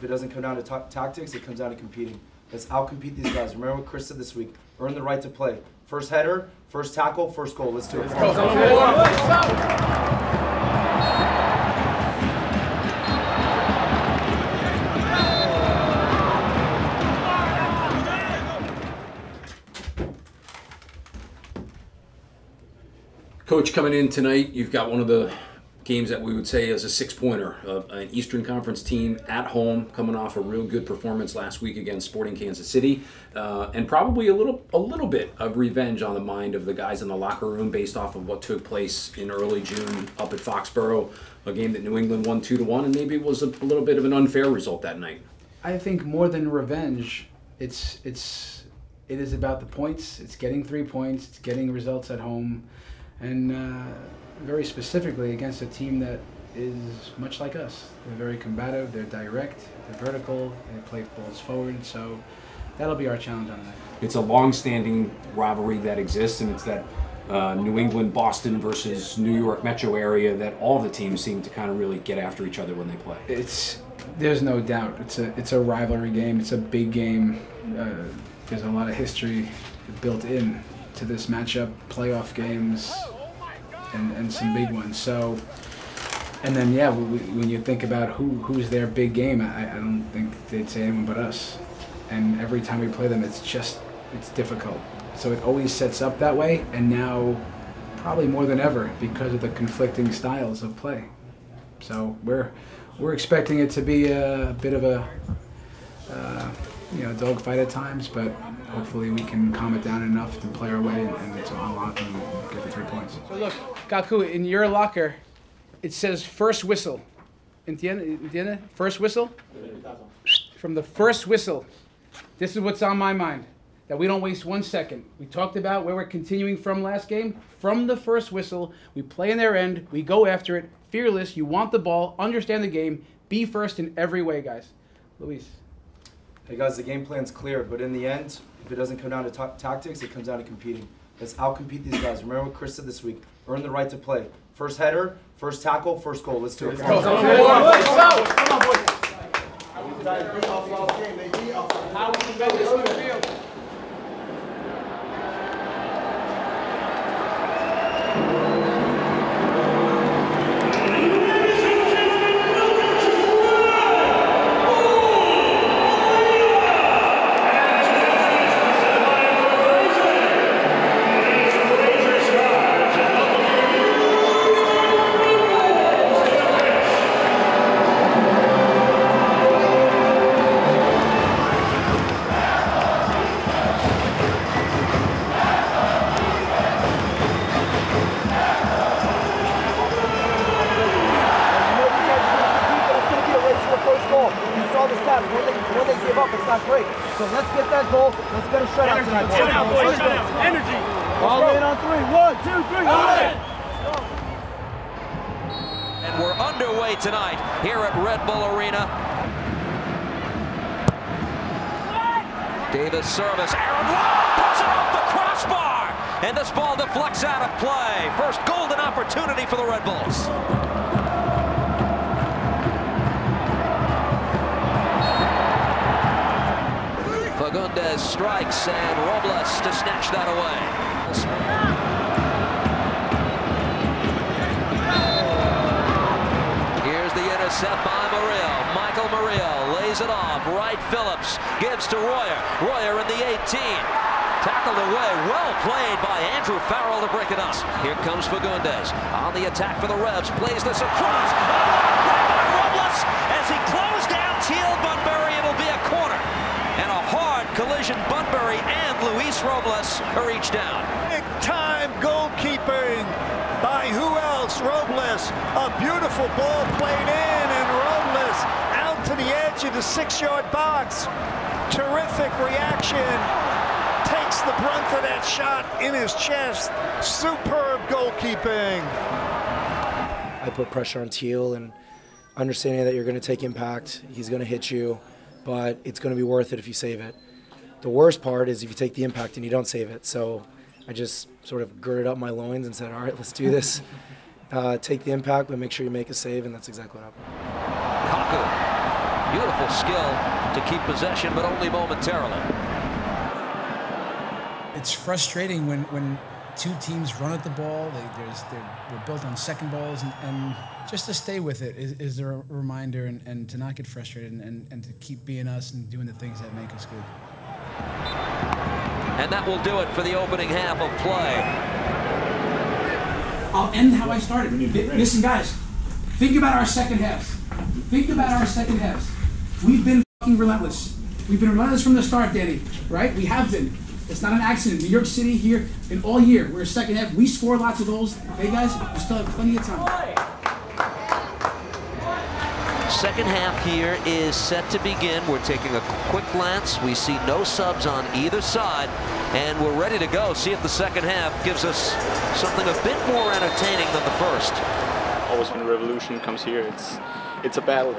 if it doesn't come down to tactics, it comes down to competing. Let's out-compete these guys. Remember what Chris said this week. Earn the right to play. First header, first tackle, first goal. Let's do it. Coach, coming in tonight, you've got one of the games that we would say is a six-pointer. An Eastern Conference team at home, coming off a real good performance last week against Sporting Kansas City, and probably a little bit of revenge on the mind of the guys in the locker room based off of what took place in early June up at Foxborough, a game that New England won 2-1, and maybe it was a little bit of an unfair result that night. I think more than revenge, it is about the points. It's getting 3 points. It's getting results at home. And very specifically against a team that is much like us. They're very combative, they're direct, they're vertical, they play balls forward, so that'll be our challenge on that. It's a long-standing rivalry that exists, and it's that New England, Boston versus New York metro area that all the teams seem to kind of really get after each other when they play. There's no doubt. It's a rivalry game. It's a big game. There's a lot of history built in to this matchup, playoff games, and some big ones. So, and then yeah, when you think about who's their big game, I don't think they'd say anyone but us. And every time we play them, it's difficult. So it always sets up that way, and now probably more than ever because of the conflicting styles of play. So we're expecting it to be a bit of a dogfight at times, but hopefully we can calm it down enough to play our way and to unlock and get the 3 points. So look, Kaku, in your locker, it says first whistle. Entiende? First whistle? From the first whistle, this is what's on my mind, that we don't waste 1 second. We talked about where we're continuing from last game. From the first whistle, we play in their end, we go after it, fearless, you want the ball, understand the game, be first in every way, guys. Luis. Hey guys, the game plan's clear, but in the end, if it doesn't come down to tactics, it comes down to competing. Let's out-compete these guys. Remember what Chris said this week. Earn the right to play. First header, first tackle, first goal. Let's do it. Come on, boys. How we can go this on the field. When they give up, it's not great. So let's get that goal. Let's get a shutout tonight. Shutout, boys. Energy. Ball in on 3. 1, 2, 3. And we're underway tonight here at Red Bull Arena. Davis service. Aaron puts it off the crossbar. And this ball deflects out of play. First golden opportunity for the Red Bulls. Fagundes strikes and Robles to snatch that away. Here's the intercept by Murillo. Michael Murillo lays it off. Wright Phillips gives to Royer. Royer in the 18. Tackled away. Well played by Andrew Farrell to break it up. Here comes Fagundes on the attack for the Revs. Plays this across. Robles as he closed down Teal Bunbury. It'll be a corner. And a hard collision. Bunbury and Luis Robles are each down. Big-time goalkeeping by who else? Robles. A beautiful ball played in, and Robles out to the edge of the 6-yard box. Terrific reaction. Takes the brunt of that shot in his chest. Superb goalkeeping. I put pressure on Teal, and understanding that you're going to take impact, he's going to hit you, but it's going to be worth it if you save it. The worst part is if you take the impact and you don't save it. So I just sort of girded up my loins and said, all right, let's do this. Take the impact, but make sure you make a save, and that's exactly what happened. Kaku Beautiful skill to keep possession, but only momentarily. It's frustrating when two teams run at the ball. We're built on second balls, and just to stay with it is a reminder, and to not get frustrated, and to keep being us and doing the things that make us good. And that will do it for the opening half of play. I'll end how I started. Listen, guys, think about our second halves. Think about our second halves. We've been fucking relentless. We've been relentless from the start, Danny, right? We have been. It's not an accident. New York City here, and all year, we're second half. We score lots of goals. Okay, guys? We still have plenty of time. Second half here is set to begin. We're taking a quick glance. We see no subs on either side, and we're ready to go. See if the second half gives us something a bit more entertaining than the first. Always when Revolution comes here, it's a battle.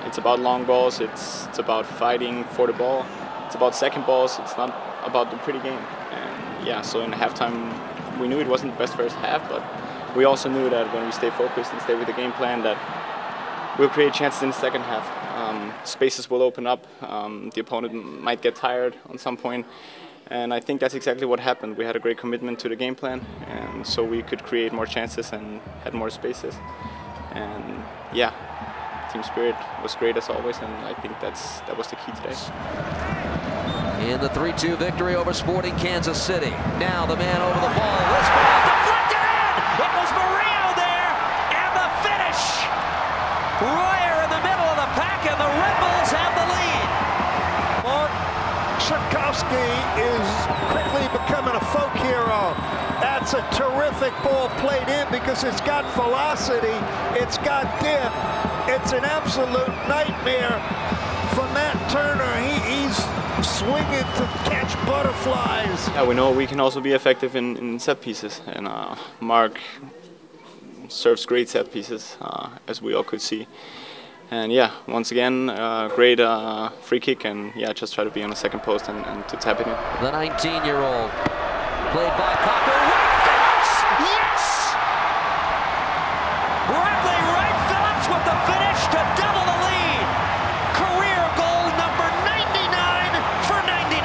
It's about long balls. It's about fighting for the ball. It's about second balls. It's not about the pretty game. And yeah, so in halftime, we knew it wasn't the best first half, but we also knew that when we stay focused and stay with the game plan, that we'll create chances in the second half. Spaces will open up. The opponent might get tired on some point. And I think that's exactly what happened. We had a great commitment to the game plan, and so we could create more chances and had more spaces. And yeah, team spirit was great as always, and I think that was the key today. In the 3-2 victory over Sporting Kansas City. Now the man over the ball. This ball deflected in! It was Murillo there, and the finish! Royer in the middle of the pack, and the Red Bulls have the lead. Mark Szynkowski is quickly becoming a folk hero. That's a terrific ball played in because it's got velocity, it's got dip. It's an absolute nightmare for Matt Turner. He's swinging to catch butterflies. Yeah, we know we can also be effective in set pieces, and Mark serves great set pieces, as we all could see. And yeah, once again, great free kick, and yeah, just try to be on the second post and to tap it in. The 19-year-old, played by Cocker. Wright Phillips! Yes! Bradley Wright Phillips with the finish to double the lead. Career goal number 99 for 99.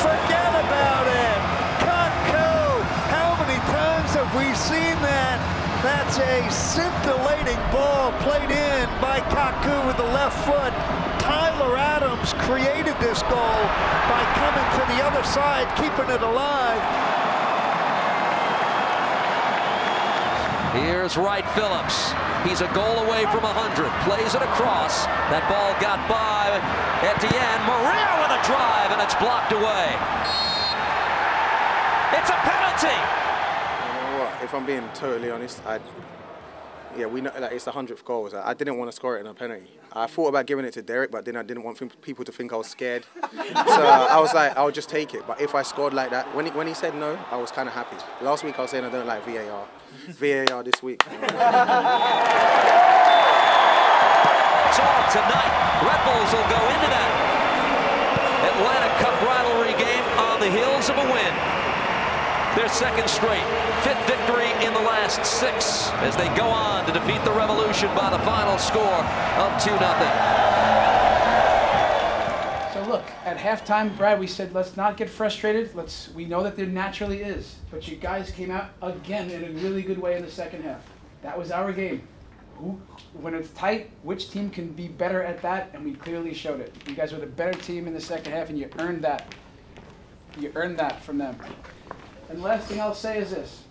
Forget about it. Kaku. How many times have we seen that? That's a scintillating ball played in by Kaku with the left foot. Tyler Adams created this goal by coming to the other side, keeping it alive. Here's Wright Phillips. He's a goal away from 100. Plays it across. That ball got by Etienne. Maria with a drive, and it's blocked away. It's a penalty. If I'm being totally honest, we know like, it's the 100th goal. I didn't want to score it in a penalty. I thought about giving it to Derek, but then I didn't want people to think I was scared. So I was like, I'll just take it. But if I scored like that, when he said no, I was kind of happy. Last week I was saying I don't like VAR. VAR this week. It's all tonight. Red Bulls will go into that Atlantic Cup rivalry game on the heels of a win. Their second straight, 5th victory in the last 6 as they go on to defeat the Revolution by the final score of 2-0. So look, at halftime, Brad, we said let's not get frustrated. We know that there naturally is, but you guys came out again in a really good way in the second half. That was our game. When it's tight, which team can be better at that? And we clearly showed it. You guys were the better team in the second half, and you earned that. You earned that from them. And the last thing I'll say is this.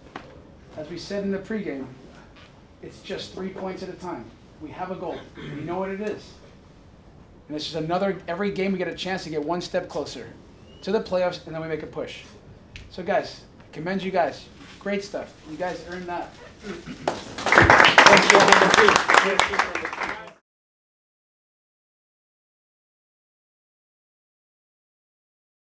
As we said in the pregame, it's just 3 points at a time. We have a goal. We know what it is. And it's just every game we get a chance to get one step closer to the playoffs, and then we make a push. So guys, commend you guys. Great stuff. You guys earned that.